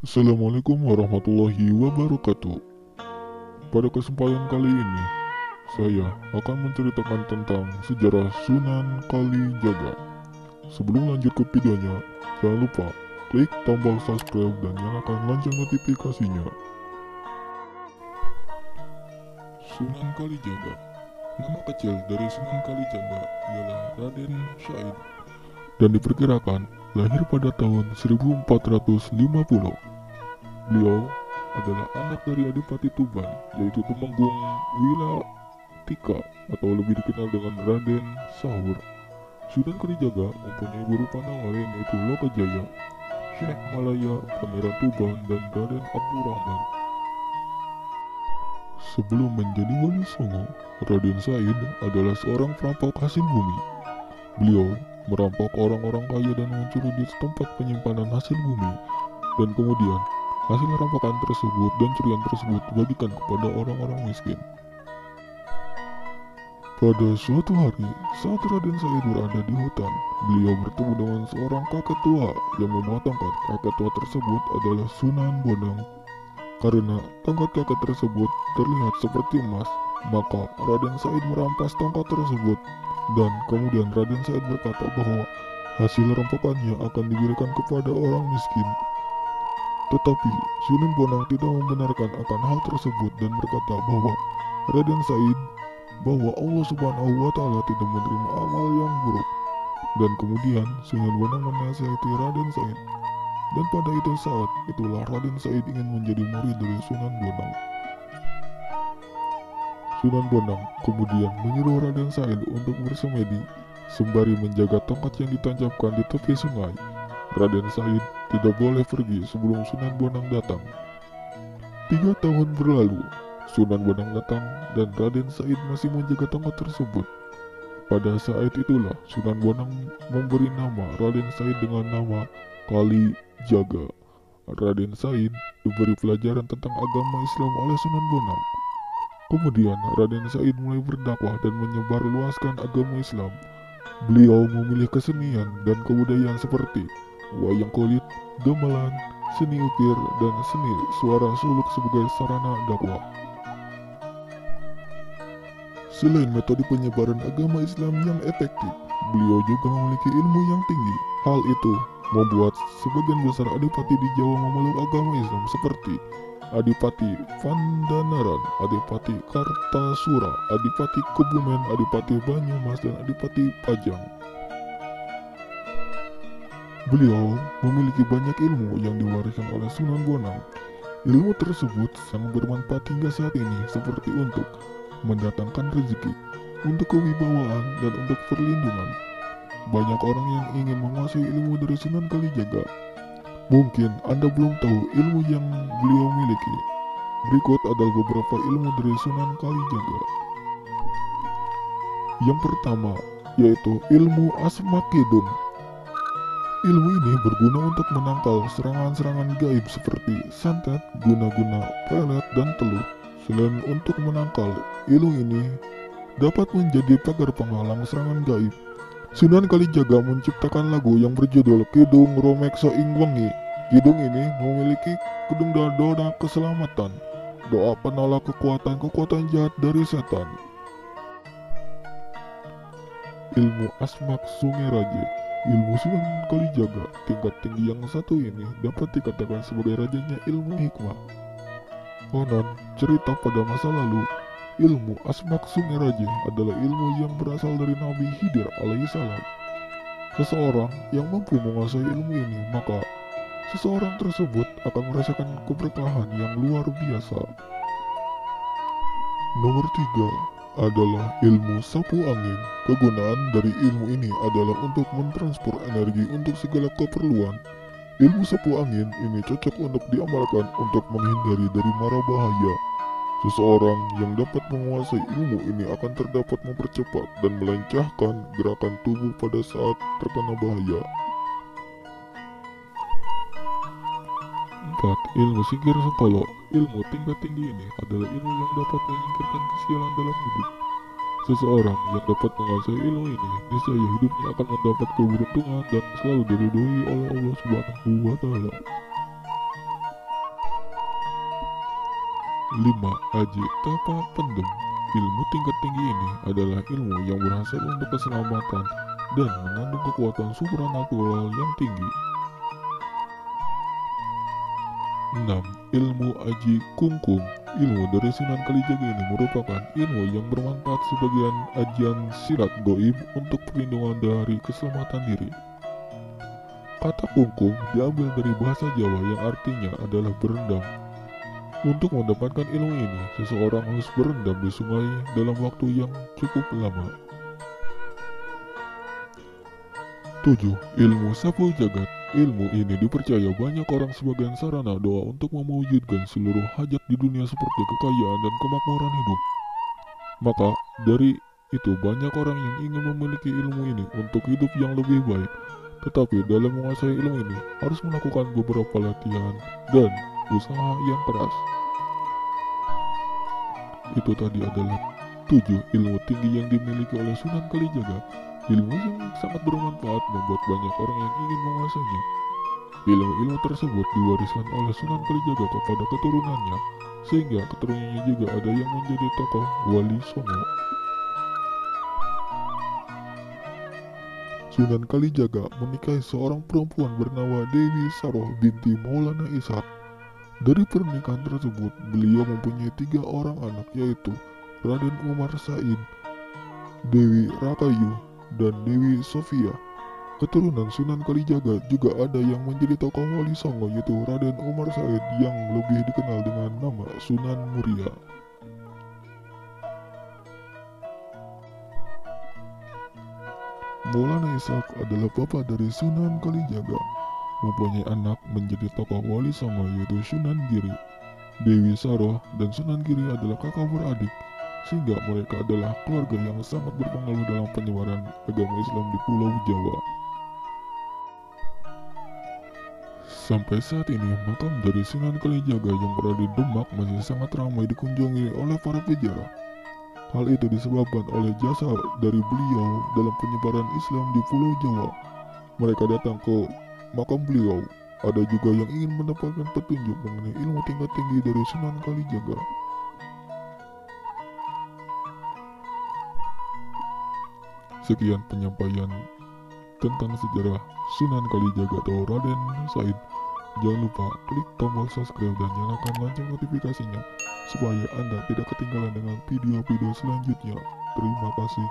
Assalamualaikum warahmatullahi wabarakatuh. Pada kesempatan kali ini, saya akan menceritakan tentang sejarah Sunan Kalijaga. Sebelum lanjut ke videonya, jangan lupa klik tombol subscribe dan nyalakan lonceng notifikasinya. Sunan Kalijaga. Nama kecil dari Sunan Kalijaga ialah Raden Syed dan diperkirakan lahir pada tahun 1450. Beliau adalah anak dari Adipati Tuban, yaitu Temenggung Wilatika atau lebih dikenal dengan Raden Sahur. Sunan Kalijaga mempunyai beberapa nama lain yaitu Lokajaya, Syekh Malaya, Pangeran Tuban, dan Raden Abdurrahman. Sebelum menjadi Wali Songo, Raden Said adalah seorang perampok hasil bumi. Beliau merampok orang-orang kaya dan mencuri di tempat penyimpanan hasil bumi, dan kemudian hasil rampakan tersebut dan curian tersebut dibagikan kepada orang-orang miskin. Pada suatu hari, saat Raden Said berada di hutan, beliau bertemu dengan seorang kakek tua yang membawa tongkat. Kakek tua tersebut adalah Sunan Bonang. Karena tongkat kakek tersebut terlihat seperti emas, maka Raden Said merampas tongkat tersebut, dan kemudian Raden Said berkata bahwa hasil rampakannya akan diberikan kepada orang miskin. Tetapi Sunan Bonang tidak membenarkan akan hal tersebut dan berkata bahwa Raden Said bahwa Allah Subhanahu wa Ta'ala tidak menerima amal yang buruk. Dan kemudian Sunan Bonang menasihati Raden Said, dan pada itu saat itulah Raden Said ingin menjadi murid dari Sunan Bonang. Sunan Bonang kemudian menyuruh Raden Said untuk bersemedi sembari menjaga tongkat yang ditancapkan di tepi sungai. Raden Said tidak boleh pergi sebelum Sunan Bonang datang. 3 tahun berlalu, Sunan Bonang datang dan Raden Said masih menjaga tongkat tersebut. Pada saat itulah Sunan Bonang memberi nama Raden Said dengan nama Kalijaga. Raden Said diberi pelajaran tentang agama Islam oleh Sunan Bonang. Kemudian Raden Said mulai berdakwah dan menyebarluaskan agama Islam. Beliau memilih kesenian dan kebudayaan seperti wayang kulit, gamelan, seni ukir, dan seni suara suluk sebagai sarana dakwah. Selain metode penyebaran agama Islam yang efektif, beliau juga memiliki ilmu yang tinggi. Hal itu membuat sebagian besar adipati di Jawa memeluk agama Islam seperti Adipati Pandanaran, Adipati Kartasura, Adipati Kebumen, Adipati Banyumas, dan Adipati Pajang. Beliau memiliki banyak ilmu yang diwariskan oleh Sunan Bonang. Ilmu tersebut sangat bermanfaat hingga saat ini seperti untuk mendatangkan rezeki, untuk kewibawaan, dan untuk perlindungan. Banyak orang yang ingin menguasai ilmu dari Sunan Kalijaga. Mungkin Anda belum tahu ilmu yang beliau miliki. Berikut adalah beberapa ilmu dari Sunan Kalijaga. Yang pertama, yaitu ilmu Asma Kidung. Ilmu ini berguna untuk menangkal serangan-serangan gaib seperti santet, guna-guna, pelet, dan teluh. Selain untuk menangkal, ilmu ini dapat menjadi pagar penghalang serangan gaib. Sunan Kalijaga menciptakan lagu yang berjudul Kidung Romekso Ing Wengi. Kidung ini memiliki kedung doa keselamatan, doa penolak kekuatan-kekuatan jahat dari setan. Ilmu Asmak Sungai Raja. Ilmu Sunan Kalijaga tingkat tinggi yang satu ini dapat dikatakan sebagai rajanya ilmu hikmah. Konon, cerita pada masa lalu, ilmu Asmak Sungai Raja adalah ilmu yang berasal dari Nabi Khidir alaihissalam. Seseorang yang mampu menguasai ilmu ini, maka seseorang tersebut akan merasakan keberkahan yang luar biasa. Nomor 3 adalah ilmu sapu angin. Kegunaan dari ilmu ini adalah untuk mentransfer energi untuk segala keperluan. Ilmu sapu angin ini cocok untuk diamalkan untuk menghindari dari mara bahaya. Seseorang yang dapat menguasai ilmu ini akan terdapat mempercepat dan melencahkan gerakan tubuh pada saat terkena bahaya. 4. Ilmu singkir sengkolo. Ilmu tingkat tinggi ini adalah ilmu yang dapat menyingkirkan kesialan dalam hidup. Seseorang yang dapat menguasai ilmu ini, niscaya hidupnya akan mendapat keberuntungan dan selalu diridhoi oleh Allah Subhanahu wa Ta'ala. 5. Aji Tapa Pendem. Ilmu tingkat tinggi ini adalah ilmu yang berhasil untuk keselamatan dan mengandung kekuatan supranatural yang tinggi. 6. Ilmu Aji Kungkung. Ilmu dari Sunan Kalijaga ini merupakan ilmu yang bermanfaat sebagian ajian silat goib untuk perlindungan dari keselamatan diri. Kata kungkung diambil dari bahasa Jawa yang artinya adalah berendam. Untuk mendapatkan ilmu ini, seseorang harus berendam di sungai dalam waktu yang cukup lama. 7. Ilmu Sapu Jagat. Ilmu ini dipercaya banyak orang sebagai sarana doa untuk mewujudkan seluruh hajat di dunia seperti kekayaan dan kemakmuran hidup. Maka dari itu banyak orang yang ingin memiliki ilmu ini untuk hidup yang lebih baik. Tetapi dalam menguasai ilmu ini harus melakukan beberapa latihan dan usaha yang keras. Itu tadi adalah 7 ilmu tinggi yang dimiliki oleh Sunan Kalijaga. Ilmu yang sangat bermanfaat membuat banyak orang yang ingin menguasainya. Ilmu-ilmu tersebut diwariskan oleh Sunan Kalijaga kepada keturunannya, sehingga keturunannya juga ada yang menjadi tokoh Wali Songo. Sunan Kalijaga menikahi seorang perempuan bernama Dewi Saroh binti Maulana Ishak. Dari pernikahan tersebut, beliau mempunyai 3 orang anak, yaitu Raden Umar Said, Dewi Rakayu, dan Dewi Sofia. Keturunan Sunan Kalijaga juga ada yang menjadi tokoh Wali Songo, yaitu Raden Umar Said yang lebih dikenal dengan nama Sunan Muria. Maulana Ishak adalah bapa dari Sunan Kalijaga, mempunyai anak menjadi tokoh Wali Songo yaitu Sunan Giri. Dewi Saroh dan Sunan Giri adalah kakak beradik, sehingga mereka adalah keluarga yang sangat berpengaruh dalam penyebaran agama Islam di Pulau Jawa. Sampai saat ini, makam dari Sunan Kalijaga yang berada di Demak masih sangat ramai dikunjungi oleh para peziarah. Hal itu disebabkan oleh jasa dari beliau dalam penyebaran Islam di Pulau Jawa. Mereka datang ke makam beliau. Ada juga yang ingin mendapatkan petunjuk mengenai ilmu tingkat tinggi dari Sunan Kalijaga. Sekian penyampaian tentang sejarah Sunan Kalijaga atau Raden Said. Jangan lupa klik tombol subscribe dan nyalakan lonceng notifikasinya supaya Anda tidak ketinggalan dengan video-video selanjutnya. Terima kasih.